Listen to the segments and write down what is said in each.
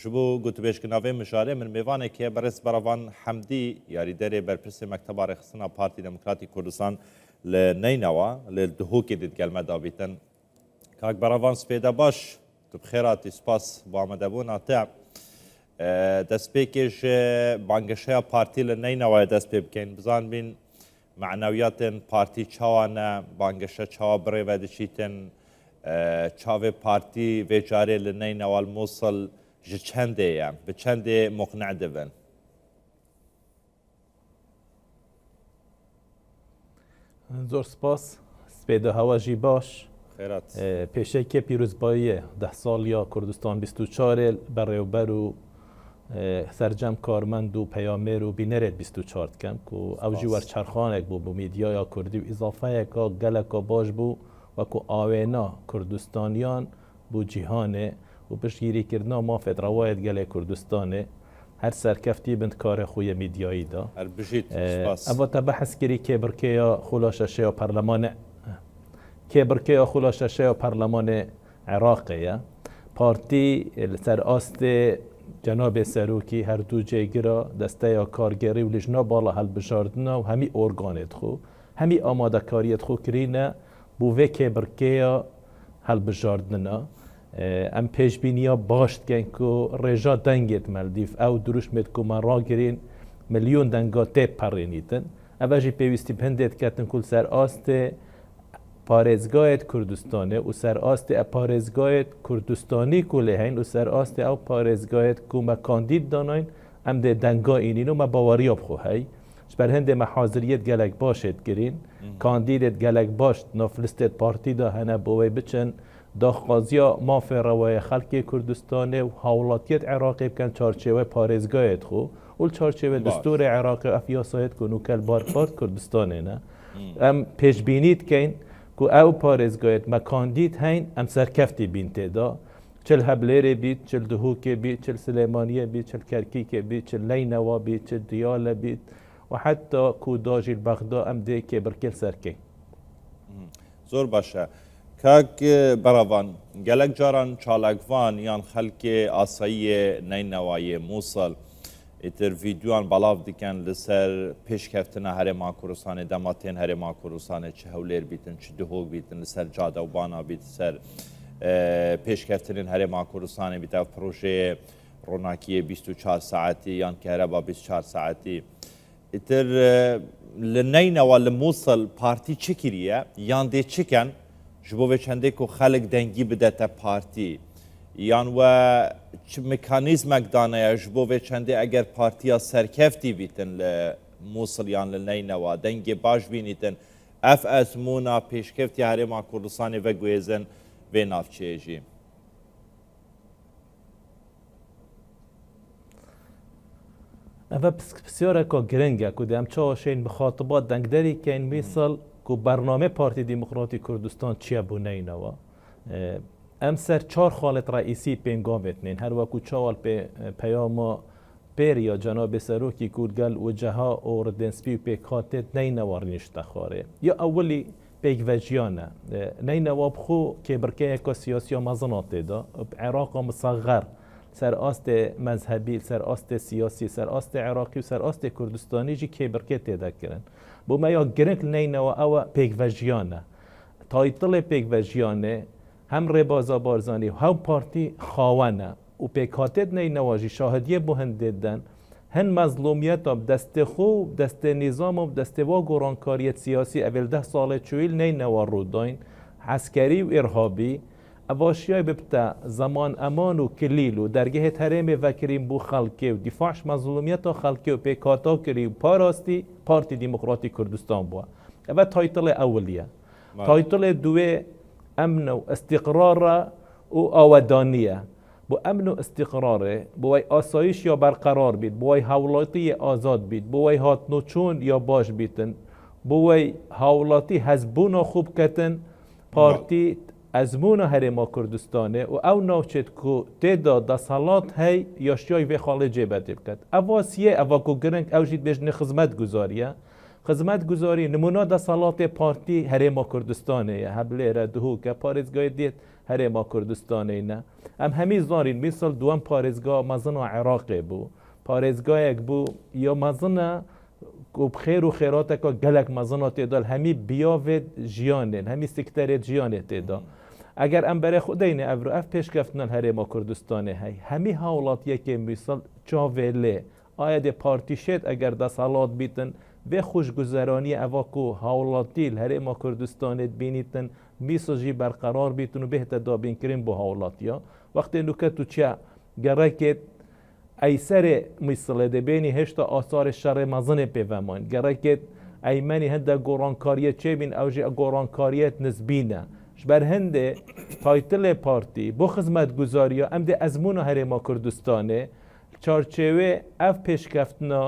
جبو قلت بيش كنا في مشاريع من ميواني كي برس براوان حمدي ياري داري برپرس مكتب رخصنا بارتي ديمقراطي كردستان لنينوا للدهوكي ديت قال مدابيتن كاك براوان سبيدا باش بخيرات سپاس با آمدبون آتع دست بکش بانگشه پارتی لنینوا دست بکن بزن بین معنویات پارتی چوانه بانگشه چوا بری و دچیتن چاو پارتی و جاری لنینوا الموصل جچنده یا به چنده مقنع دبن زور سپاس سپیده هوا جی باش خیرات پیشه که پیروزباییه 10 سال یا کردستان 24 بر برو سرجم کارمند و پیامیر و بینرد 24 کم که اوجی ور چرخانک بو میدیا یا کردی و اضافه که گلک باش بو و که آوینا کردستانیان بو جهانه و بشگیری کردنا ما فدروایت گله کردستانه هر سرکفتی بند کار خوی میدیایی دا هر بجید سپاس اما تبحث کری که برکه خلاششه و پرلمان که برکه خلاششه و پرلمان عراقیه پارتی سر آست جناب سروکی هر دو جیگرا دسته یا کارگری و لجنا بالا هل بشاردنا و همی ارگانت خو همی آماده کاریت خو کرینه بوه که برکه هل بشاردنا ام پیش بینیا باشت گن که رجا دنگت ملدیف او دروش مید که من را گرین میلیون دنگا تیب پرینیتن اوجی پیوستی پندت کتن کل سر آست پارێزگایت کوردستانê û serastê parêzgayet Kurdistanî ku lê heyn û serastê ew parêzgayet ku me kandîd danayîn em dê denga înîn û me bawariya bixwe hey ji ber hindê me haziriyet gelek başê girîn kandîdê gelek baş nav listê partî da hene bo wê biçin daxwaziya mafê rewaya xelkê Kurdistanê û hawlatiyet Iraqê bikin çarçêwe parêzgayet xwe û çarçêwe destûrê Iraqê ev yasayet ku nûkel barpar Kurdistanê ne em pêşbînî dikeyn کو او پارێزگایت me kandîd heyn em serkeftî bîn têda çil Heblêrê bît çil Duhokê bît çil Silêmaniyê bît çil Kerkîkê bît çil Leynewa bît çil Diyale bît û heta ku da jî Bexda em dê kêbirkêl serkê زۆر باشە کاک بەڕەوان gelek caran çalakvan yan xelkê asayiyê neynewayê Mûsal êtir vîdyoan belav dikin li ser pêşkeftina Herêma Kurdistanê dematên Herêma Kurdistanê çi Hewlêr bîtin çi Duhok bîtin li ser cadewbana bît ser pêşkeftinên Herêma Kurdistanê bît ev projeyê ronakiyê 24 saetî yan kehreba 24 saetî êtir li neynewa li Mûsal partî çi kiriye yan dê çiken ji bo vê çendê ku xelek dengî bidete partî yan we mekanîzmek daneya ji bo vê çendê eger partiya serkeftî bîtin li Mûsil yan li Neynewa dengê baş bînîtin ev ezmûna pêşkeftiya Herêma Kurdistanê veguhêzin vê navçeyê jî ev pisyareka giring e ku de em çawaşên bixatibat dengderî kên mîsal ku bername Partî Demokratîk Kurdistan çiye bû Neynewa ام سر 4 خالت رئیسی پنگام بتنین هر وکو چوال پیاما پریا جناب سروکی کودگل و جها اور دنسپی و پیکاتت نی نوارنیشت خاره یا اولی پیک وجیانه نی نواب خو که برکه اکا سیاسی مزنات دا عراق مصغر سر آست مذهبی سر آست سیاسی سر آست عراقی و سر آست کردستانی جی که برکه تیده کرن بو ما یا گرنگ نی نوا او پیک وجیانه تایتل پیک وجیانه هم ربازا بارزانی و هم پارتی خواهنه و پیکاتت نی نواجی شاهدیه بهندیدن هن مظلومیت هم دست خوب دست نظام و دست وا گرانکاریت سیاسی اول 10 ساله چویل نی نوار رو داین عسکری و ارهابی اواشیای ببتا زمان امان و کلیل و درگه حریم وکریم بو خلقی و دفاعش مظلومیت خلقی و پیکاتا کری و پاراستی پارتی دموکراتی کردستان بوا و تایتل اولیه تایتل دوه امن و استقرار و آودانیه بو امن و استقراره بوی آسایش یا برقرار بید بوی حولاتی آزاد بید بوی هاتنوچون یا باش بیتن بوی حولاتی حزبونا خوب کتن پارتی ازمونا هرما کردستانه و او نوچت که تیدا دسالات هی یا شیای وی خاله جیبتی بکد اواسیه اواکو گرنگ او جید بجن خدمت گذاریه خدمت گذاری نمونه دسالات پارتی هرما کردستانه هبلیره دهوکه پارێزگای دێت هەرێما کوردستانینە ئەم هەمی زانین میسڵ دووەم پارێزگا مەزن و عێراقێ بوو پارێزگایەک بوو یا مەزنە خێر و خێراتێکە gelek مەزنە تێدا هەمی بیاوێت ژیانێن هەمی سکتەرێت ژیانێت تێدا ئەگەر ئەم بەرێ خودینێ ئەڤرو ئەف پێشکەفتنەن هەرێما کوردستانê هەی هەمی هاوڵاتیەکێ میسڵ چاوێ لێ ئایا دێ پارتیشێت ئەگەر دەسەڵات بیتن بێ خوشگوزەرانی ئەڤک و هاوڵاتی هەرێما کوردستانێت بینیتن میسڵژی بەرقەرار بیتن و بێتە دابینکردن بۆ هاوڵاتیە وەختێ نوکەت و چیا گەڕێکێت ئەیسەرێ میسڵێ دەبێنی هێشتا ئاساری شەڕێ مەزنێ پێڤەمان گەڕێکێت ئەیمەنی هەندە گۆڕانکاریە چێبین ئەوژێ گۆڕانکاریەت نزبینە ژبەر هەندێ تایتلێ پارتی بۆ خزمەت گوزاریە ئەم دێ ئەزمونە هەرێما کوردستانێ چارچێوێ ئەف پێشکەفتنە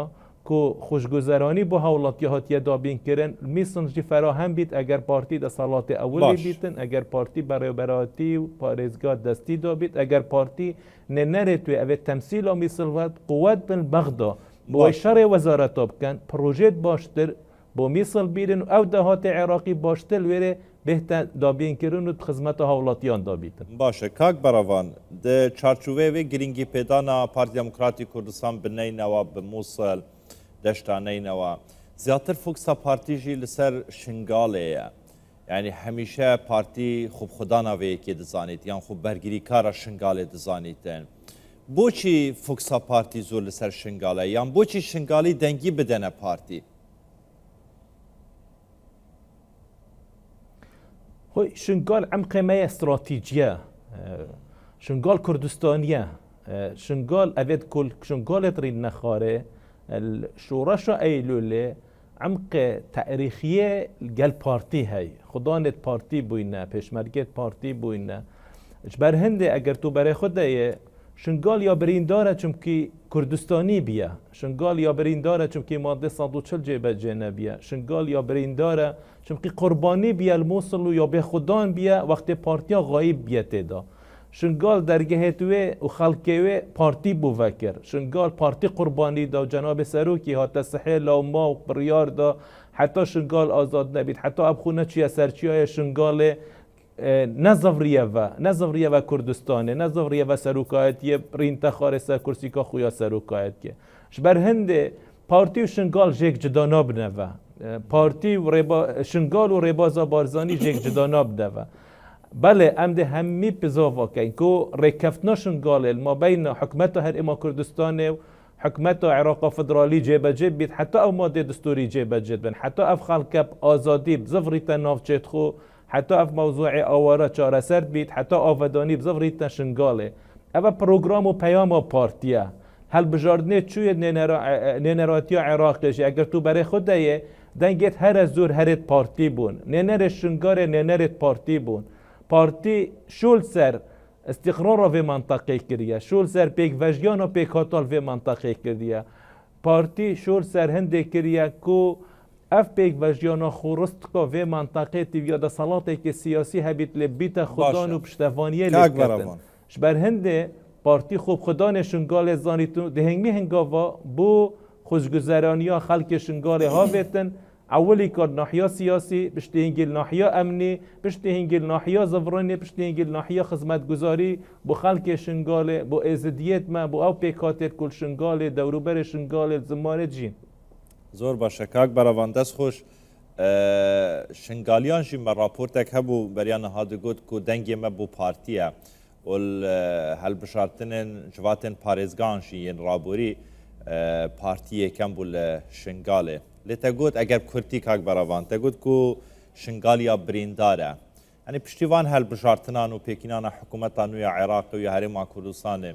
کو خوشگوزەرانی بۆ هاوڵاتی هاتیە دابینکردن میسنجی فراهەم بیت ئەگەر پارتی دەسەڵاتی ئەولی بیتن ئەگەر پارتی بەڕێوەبەراتی و پارێزگا دەستی دابیت ئەگەر پارتی نەنەرێتوێ ئەوێت تەمسیلا میسڵوەت قووەت بن بەغدا بۆی شەڕێ وەزارەتۆ بکەن پرۆژێت باشتر بۆ میسڵ بیرن و ئەو داهاتی عێراقی باشتر وێرێ بهتە دابینکردن و خزمەتە هاوڵاتیان دابیتن باشە کاک بەڕەوان چارچوبێوێ گرنگی پێدانا پارتی دموکراتی کوردستان بنینەوە بە مووسڵ دەشتانینەوە زیاتر فوکسە پارتیژی لەسەر شنگالەیە یعنی هەمیشە پارتی خوبخداناوەیەکی دەزانیت یان خوب بەرگری کارە شنگالێ دەزانیتن بۆچی فوکسە پارتی زۆر لەسەر شنگالە یان بۆچی شنگالی دەنگی بدەنە پارتی خۆی شنگال ئەم قێمەیە استراتیجیە شنگال کوردستانیە شنگال ئەوێت شنگالێت ڕین نەخارێ شورشا ئەیلولێ عمق تاریخیە گەل پارتی هەی خوددانێت پارتی بووینە پێشمەرگێت پارتی بووینە ژبەر هەندێ ئەگەر تو بەرێ خوددایە شنگال یا بریندارە چونکی کوردستانی بیە شنگال یا بریندارە چونکی مادە 140 جێبەجێ نەبیە شنگال یا بریندارە چونکی قوربانی بیە المووسڵ و یا بێ خوددان بیە وەختێ پارتیا غایب بیە تێدا شنگال دەرگەهێتوێ و خەڵکێوێ پارتی بوو vekir شنگال پارتی قوربانی دا و جەنابێ سەرۆکی هاتە سەحێ لاوما و بڕیاردا حتا شنگال ئازاد نەبیت حتا ئەم خونە چیە سەرچیایە شنگالێ نەزڤریەوە کوردستانê نەزڤریەوە سەرۆکایەتیە ڕینتەخارێ سەر کورسیکا خویا سەرۆکایەتیە ژبەر هەندێ پارتی و شنگال ژێک جدا نابنەوە پارتی و شنگال و ڕێبازا بارزانی ژێک جدا نابنەوە بله ام ده همی پزاوا کن که ڕێککەفتنا شنگالێ ما بین حکومەتە هەرێما کوردستانê و حکومەتە عێراقا فدرالی جێبەجێ بیت حتا ئەو مادێ دستوری جێبەجێ بن حتا ئەف خەڵکە ئازادی بزڤڕیتە ناوچێت خۆ حتا ئەف مەوزوعی ئاوارە چارەسەر بیت حتا ئاڤەدانی بزڤڕیتە شنگالێ ئەوە پرۆگرام و پەیاما پارتیە هەڵبژاردنێ چوویە نێنەراتیە عێراقێژی ئەگەر تو بەرێ خوددایە دەنگێت هەرە زۆر هەرێت پارتی بوون نێنەرێ شنگارێ نێنەرێت پارتی بوون پارتی شول سر استقرار وی منطقه کردیه شول سر پیک وجیان و پیک هاتال وی منطقه کردیه پارتی شول سر هنده کردیه کو اف پیک وجیان خورست که وی منطقه تیویا دا صلاته که سیاسی هبیت لبیت خودان و پشتوانیه لکتن شبر هنده پارتی خوب خودان شنگال زانیتون دهنگمی هنگاوا بو خوشگذرانی ها خلق شنگال ها بیتن اولی کار ناحیه سیاسی پشت هنگیل ناحیه امنی پشت هنگیل ناحیه زفرانی پشت هنگیل ناحیه خدمتگزاری بو خلق شنگاله بو ازدیت ما بو او پیکاتت کل شنگاله دوروبر شنگاله زمانه جین زور باشه کاک بەڕەوان دەست خۆش شنگالیان ژی مە راپۆرتێک هەبوو بەریانە هادگوت کو دەنگێ مە بۆ پارتیە هەڵبژارتنên civatên parêzgan jî yên raborî partî yêkem bû li şingalê lê te got eger kurtî kak beravan te got ku şingaliya birîndar e yanî piştîvan helbijartinan û pêkînana hikûmeta nû ya Iraqê û ya Herêma Kurdistanê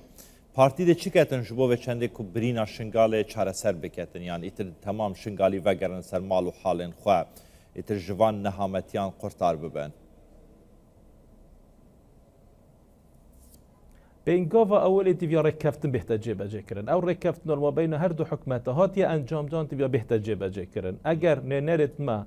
partî de çi ketin ji bo ve çendê ku birîna şingalê çareser biketin yan îtir temam şingalî vegerin ser mal û halên xwe îtir ji van nehametiyan qurtar bibin بینگاوا اولی تیویا ڕێککەفتن بهتە جێبەجێکردن ئەو ڕێککەفتن ما بین هەردوو حکومەتە هاتیە ئەنجامجان تیویا بهتە جێبەجێکردن ئەگەر نێنەرت ما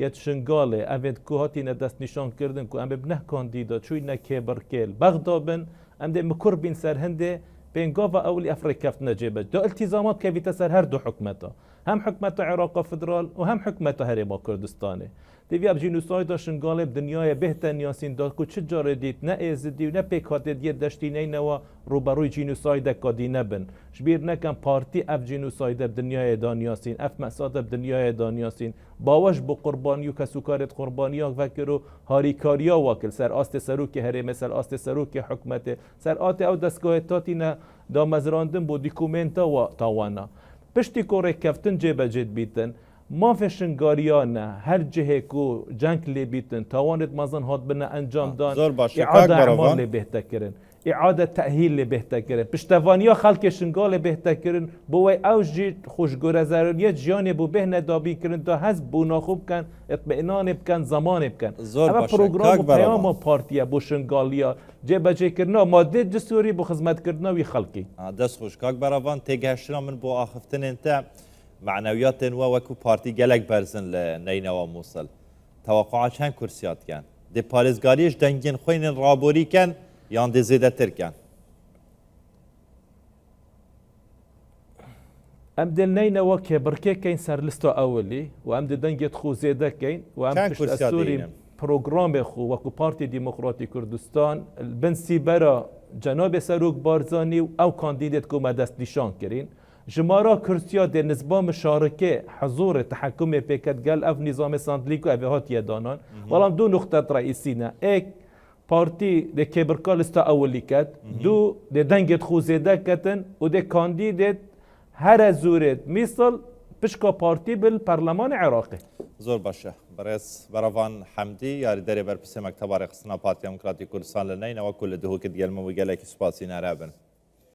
یەت شنگالێ ئەوێت کو هاتیینە دەست نیشانکردن و ئەم بنە کاندیدا چووینە کێبڕکێل بەغدا بن ئەم دێ مکوڕ بین سەر هەندێ بینگاوا ئەولی ئەف ڕێککەفتنە جێبەج دا التیزامات کەویتە سەر هەردوو حکومەتە هەم حکومەتە عێراقا فدرال و هەم حکومەتە هەرێما کوردستانê دیوی اب جینوسایدا شنگالب دنیای بهتن یاسین دا کو چه جاره دیت نه ازدی و نه پیکات دیت دشتی نه نوا روبروی جینوسایدا کادی نبن شبیر نکن پارتی اف جینوسایدا دنیای دانیاسین اف مساد دنیای دانیاسین باوش بو قربانی و کسوکارت قربانیا وکرو هاریکاریا واکل سر آست سروک هری مثل آست سروک حکمت سر آت او دستگاه تاتی نه دا مزراندن بو دیکومنتا و تاوانا پشتی کوره کفتن جیب جد بیتن ما فشنگاریان هر جهه کو جنگ لی بیتن تاوانت مازن هات بنا انجام دان زور باشه اعاده اعمال لی بهتر کرن اعاده تأهیل لی بهتر کرن پشتوانیا خلق شنگال بهتر کرن بوی اوج جی خوشگوره زرانیت جیانی بو بهنه دابی کرن تا هز بو ناخوب کن اطمئنان بکن زمان بکن زور اما باشه پروگرام و کاک پیام براوان. پارتیا بو شنگالیا جیب جی کرنا ماده دستوری بو خدمت کرنا وی خلقی دەست خۆش کاک بەراوان تێگەهشتنا من بۆ ئاخفتنێن تا معنەویاتێن وە وەکو پارتی گەلێک بەرزن لە نەینەوە مووسڵ تەوەقع چەند کورسیاتکەن دێ پارێزگاریش دەنگین خوێنن ڕابۆریکەن یان دێ زێدەترکەن ام دلنينا که برکه کین سر لستو اولی و ام دنگت خو زیده کین و ام چند پشت کرسی اسوری دینم؟ پروگرام خو وکو پارتی دموکراتی کردستان بنسی برا جناب سروک بارزانی او کاندیدت کو مدست نشان کرین جمارا کرسیا در نسبه مشارکه حضور تحکم پیکت گل اف نظام ساندلیکو او هات یدانان ولام دو نقطه رئیسی نه ایک پارتی ده کبرکال استا اولی کد دو ده دنگت خو زیده کتن و ده کاندیدت هر زورت مثل پشکا پارتی بالپرلمان عراقی زۆر باشە بەڕێز بەراوان حەمدی یاریدەرێ بەرپرسێ مەکتەبە ڕێخستنا پارتی دموکراتی کوردستان لە نەینەوە کو لە دهۆکت گەلمەوە گەلێکی سوپاسی نارابن